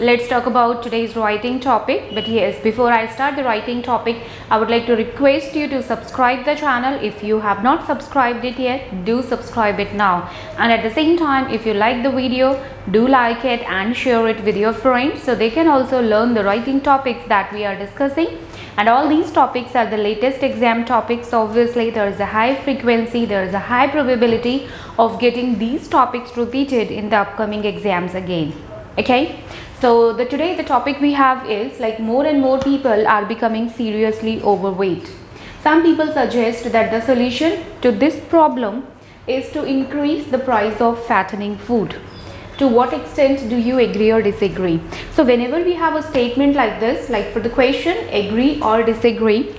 let's talk about today's writing topic. But yes, before I start the writing topic, I would like to request you to subscribe the channel. If you have not subscribed it yet, do subscribe it now. And at the same time, if you like the video, do like it and share it with your friends so they can also learn the writing topics that we are discussing. And all these topics are the latest exam topics. Obviously, there is a high frequency, there is a high probability of getting these topics repeated in the upcoming exams again. Okay, so today the topic we have is like more and more people are becoming seriously overweight. Some people suggest that the solution to this problem is to increase the price of fattening food. To what extent do you agree or disagree? So whenever we have a statement like this, like for the question agree or disagree,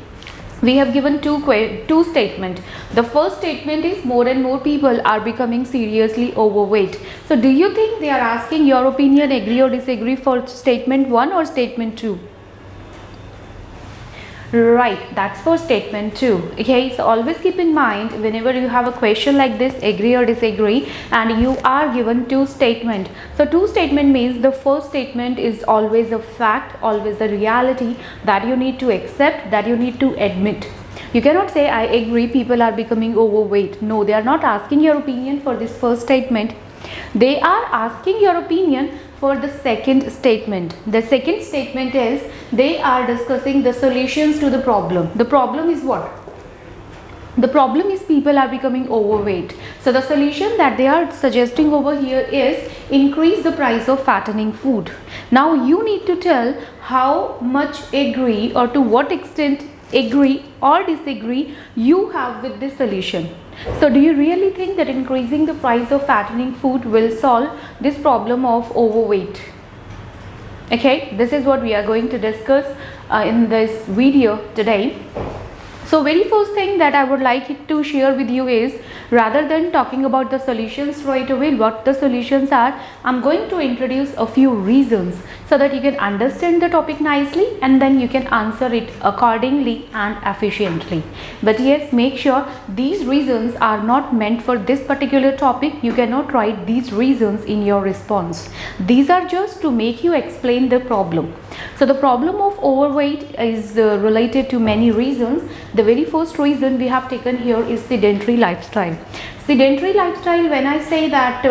we have given two statements. The first statement is more and more people are becoming seriously overweight. So do you think they are asking your opinion, agree or disagree for statement 1 or statement 2? Right, that's for statement 2. Okay, so always keep in mind whenever you have a question like this, agree or disagree, and you are given two statements. So two statement means the first statement is always a fact, always a reality that you need to accept, that you need to admit. You cannot say I agree people are becoming overweight. No, they are not asking your opinion for this first statement. They are asking your opinion for the second statement. The second statement is they are discussing the solutions to the problem. The problem is what? The problem is people are becoming overweight. So the solution that they are suggesting over here is increase the price of fattening food. Now you need to tell how much agree or to what extent agree or disagree you have with this solution. So do you really think that increasing the price of fattening food will solve this problem of overweight? Okay, this is what we are going to discuss in this video today. So very first thing that I would like to share with you is, rather than talking about the solutions right away, what the solutions are, I'm going to introduce a few reasons so that you can understand the topic nicely and then you can answer it accordingly and efficiently. But yes, make sure these reasons are not meant for this particular topic. You cannot write these reasons in your response. These are just to make you explain the problem. So the problem of overweight is related to many reasons. The very first reason we have taken here is sedentary lifestyle. Sedentary lifestyle, when I say that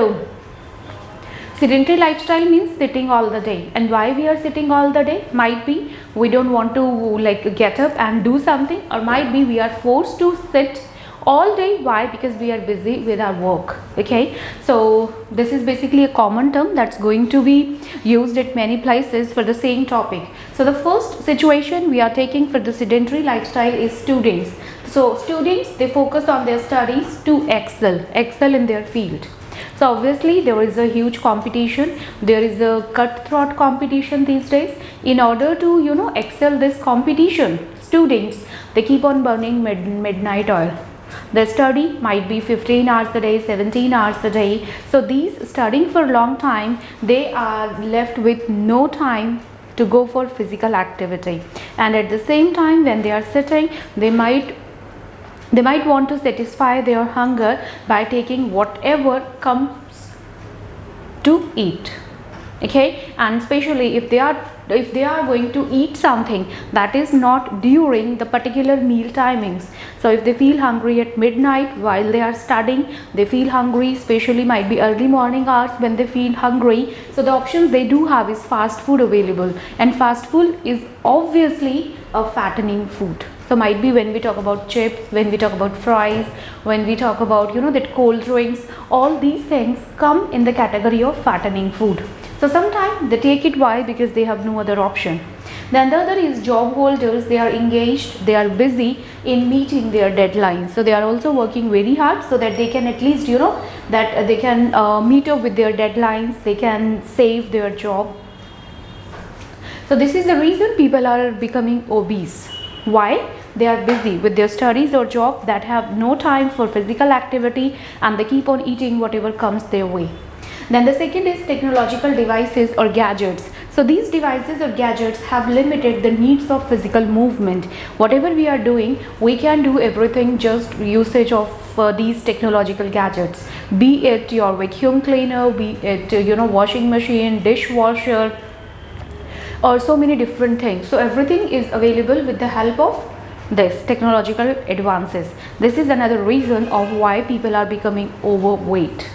sedentary lifestyle means sitting all the day. And why we are sitting all the day? Might be we don't want to like get up and do something, or might be we are forced to sit all day. Why? Because we are busy with our work. Okay, so this is basically a common term that's going to be used at many places for the same topic. So the first situation we are taking for the sedentary lifestyle is students. So students, they focus on their studies to excel in their field. So obviously there is a huge competition, there is a cutthroat competition these days. In order to excel this competition, students, they keep on burning midnight oil. The study might be 15 hours a day, 17 hours a day. So these studying for a long time, they are left with no time to go for physical activity. And at the same time, when they are sitting, they might want to satisfy their hunger by taking whatever comes to eat. Okay, and especially if they are going to eat something that is not during the particular meal timings. So if they feel hungry at midnight while they are studying, they feel hungry, especially might be early morning hours when they feel hungry. So the options they do have is fast food available, and fast food is obviously a fattening food. So might be when we talk about chips, when we talk about fries, when we talk about that cold drinks, all these things come in the category of fattening food. So sometimes they take it. Why? Because they have no other option. Then the other is job holders. They are engaged, they are busy in meeting their deadlines. So they are also working very hard so that they can at least that they can meet up with their deadlines, they can save their job. So this is the reason people are becoming obese. Why? They are busy with their studies or job that have no time for physical activity, and they keep on eating whatever comes their way. Then the second is technological devices or gadgets. So these devices or gadgets have limited the needs of physical movement. Whatever we are doing, we can do everything just usage of these technological gadgets. Be it your vacuum cleaner, be it washing machine, dishwasher, or so many different things. So everything is available with the help of this technological advances. This is another reason of why people are becoming overweight.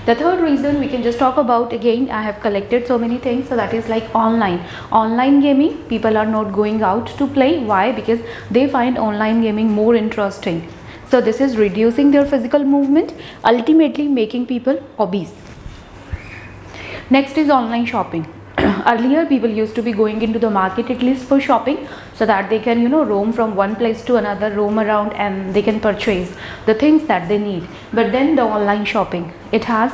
The third reason we can just talk about, again I have collected so many things, so that is like online gaming. People are not going out to play. Why? Because they find online gaming more interesting. So this is reducing their physical movement, ultimately making people obese. Next is online shopping. Earlier people used to be going into the market at least for shopping, so that they can roam from one place to another, roam around, and they can purchase the things that they need. But then the online shopping, it has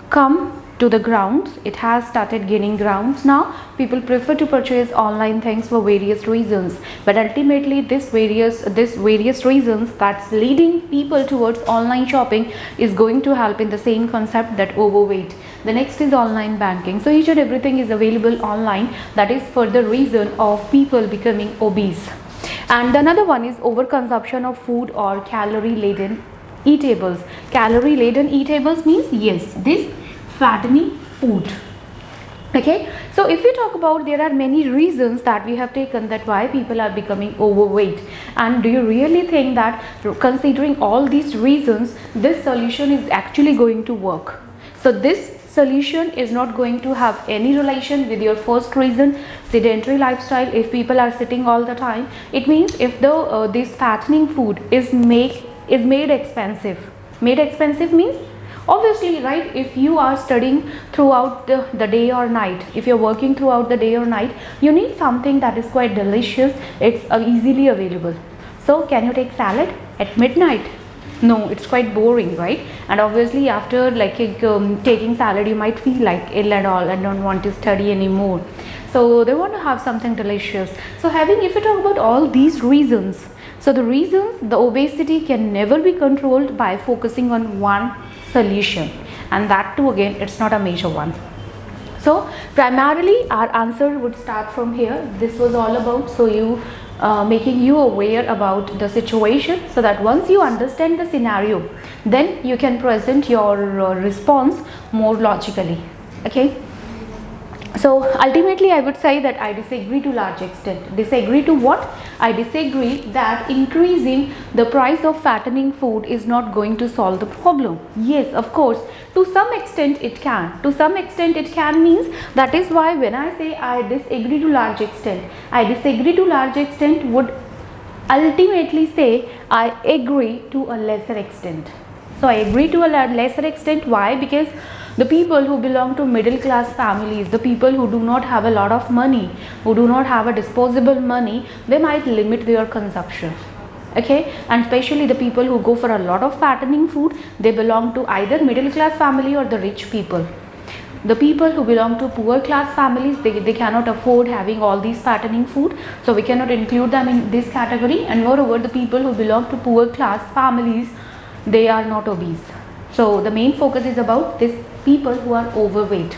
come to the grounds, it has started gaining grounds. Now people prefer to purchase online things for various reasons, but ultimately this various reasons that's leading people towards online shopping is going to help in the same concept, that overweight. The next is online banking. So each and everything is available online, that is for the reason of people becoming obese. And another one is overconsumption of food or calorie laden eatables. Calorie laden eatables means, yes, this fattening food. Okay, so if we talk about, there are many reasons that we have taken that why people are becoming overweight. And do you really think that considering all these reasons, this solution is actually going to work? So this solution is not going to have any relation with your first reason, sedentary lifestyle. If people are sitting all the time, it means if the this fattening food is made expensive. Made expensive means, obviously, right, if you are studying throughout the day or night, if you're working throughout the day or night, you need something that is quite delicious. It's easily available. So can you take salad at midnight? No, it's quite boring, right? And obviously after taking salad, you might feel like ill and all and don't want to study anymore. So they want to have something delicious. So if you talk about all these reasons, so the reasons, the obesity can never be controlled by focusing on one solution, and that too again, it's not a major one. So primarily our answer would start from here. This was all about making you aware about the situation, so that once you understand the scenario, then you can present your response more logically. Okay, so ultimately I would say that I disagree to large extent. Disagree to what? I disagree that increasing the price of fattening food is not going to solve the problem. Yes, of course, to some extent it can. To some extent it can means, that is why when I say I disagree to large extent, I disagree to large extent would ultimately say I agree to a lesser extent. So I agree to a lesser extent. Why? Because the people who belong to middle class families, the people who do not have a lot of money, who do not have a disposable money, they might limit their consumption. Okay, and especially the people who go for a lot of fattening food, they belong to either middle class family or the rich people. The people who belong to poor class families, they cannot afford having all these fattening food, so we cannot include them in this category. And moreover, the people who belong to poor class families, they are not obese. So the main focus is about these people who are overweight.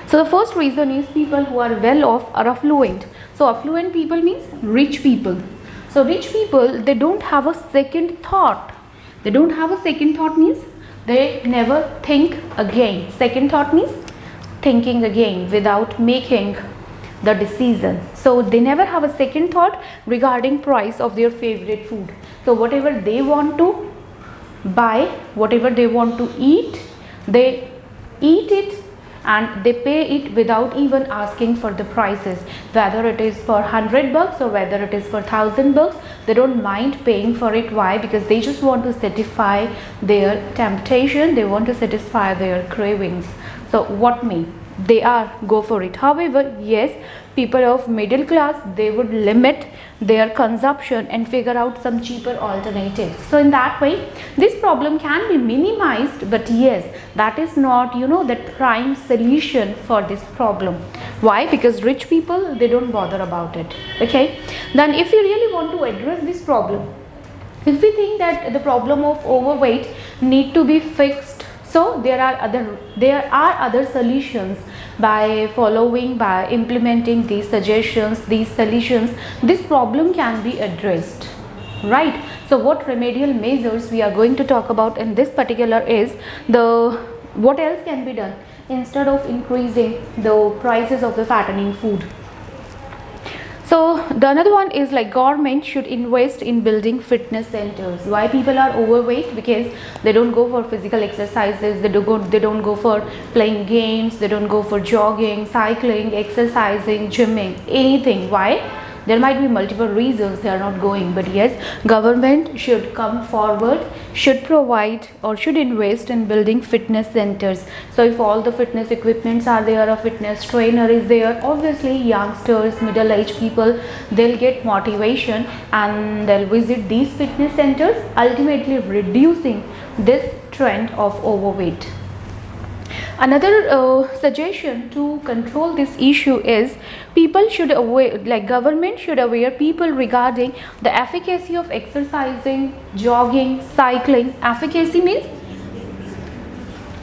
So the first reason is people who are well off are affluent. So affluent people means rich people. So rich people, they don't have a second thought. They don't have a second thought means they never think again. Second thought means thinking again without making the decision. So they never have a second thought regarding price of their favorite food. So whatever they want to buy, whatever they want to eat, they eat it and they pay it without even asking for the prices, whether it is for $100 or whether it is for $1,000. They don't mind paying for it. Why? Because they just want to satisfy their temptation, they want to satisfy their cravings. So what may they are, go for it. However, yes, people of middle class, they would limit their consumption and figure out some cheaper alternatives. So in that way, this problem can be minimized, but yes, that is not the prime solution for this problem. Why? Because rich people, they don't bother about it. Okay, then if you really want to address this problem, if we think that the problem of overweight need to be fixed, so there are other solutions. By implementing these suggestions, these solutions, this problem can be addressed, right? So what remedial measures we are going to talk about in this particular is what else can be done. instead of increasing the prices of the fattening food. So the another one is like government should invest in building fitness centers. Why people are overweight? Because they don't go for physical exercises, they don't go for playing games, they don't go for jogging, cycling, exercising, gymming, anything. Why? There might be multiple reasons they are not going, but yes, government should come forward, should provide or should invest in building fitness centers. So if all the fitness equipments are there, a fitness trainer is there, obviously youngsters, middle-aged people, they'll get motivation and they'll visit these fitness centers, ultimately reducing this trend of overweight. Another suggestion to control this issue is people should aware, like government should aware people regarding the efficacy of exercising, jogging, cycling. Efficacy means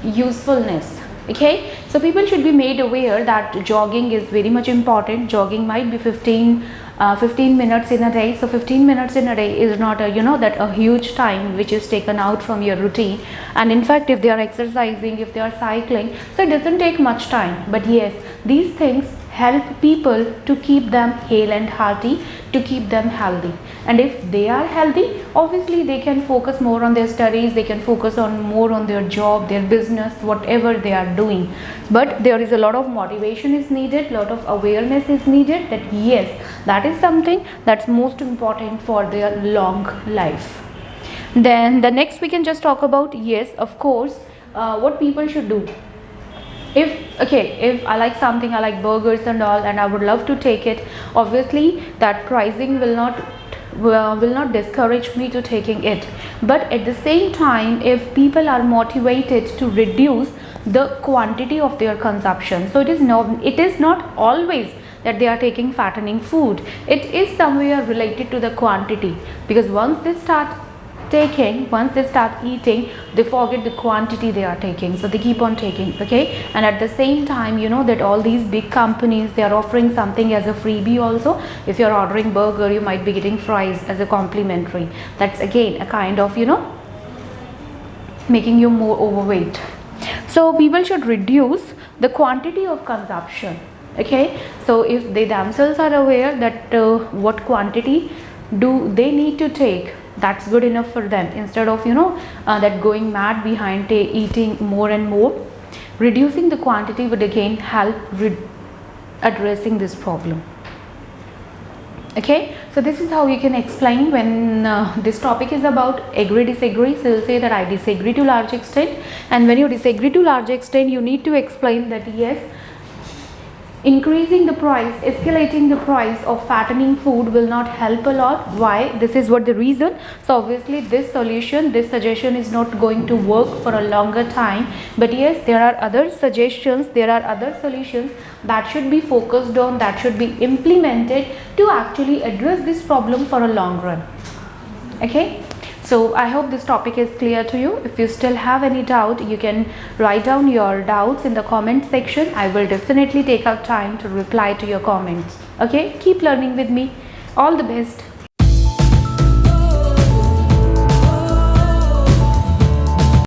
usefulness. Okay, so people should be made aware that jogging is very much important. Jogging might be 15 minutes in a day. So 15 minutes in a day is not a, that a huge time which is taken out from your routine. And in fact, if they are exercising, if they are cycling, so it doesn't take much time. But yes, these things help people to keep them hale and hearty, to keep them healthy. And if they are healthy, obviously they can focus more on their studies, they can focus on more on their job, their business, whatever they are doing. But there is a lot of motivation is needed, lot of awareness is needed that yes, that is something that's most important for their long life. Then the next we can just talk about, yes, of course, what people should do. If I like something, I like burgers and all, and I would love to take it, obviously that pricing will not discourage me to taking it. But at the same time, if people are motivated to reduce the quantity of their consumption, so it is not always that they are taking fattening food, it is somewhere related to the quantity, because once they start eating, they forget the quantity they are taking, so they keep on taking. Okay, and at the same time, that all these big companies, they are offering something as a freebie also. If you are ordering burger, you might be getting fries as a complimentary. That's again a kind of making you more overweight. So people should reduce the quantity of consumption. Okay, so if they themselves are aware that what quantity do they need to take, that's good enough for them, instead of that going mad behind eating more and more. Reducing the quantity would again help addressing this problem. Okay, so this is how you can explain when this topic is about agree disagree. So you'll say that I disagree to large extent, and when you disagree to large extent, you need to explain that yes, increasing the price, escalating the price of fattening food will not help a lot. Why? This is what the reason. So obviously this suggestion is not going to work for a longer time. But yes, there are other suggestions, there are other solutions that should be focused on, that should be implemented to actually address this problem for a long run. Okay, so I hope this topic is clear to you. If you still have any doubt, you can write down your doubts in the comment section. I will definitely take out time to reply to your comments. Okay, keep learning with me. All the best.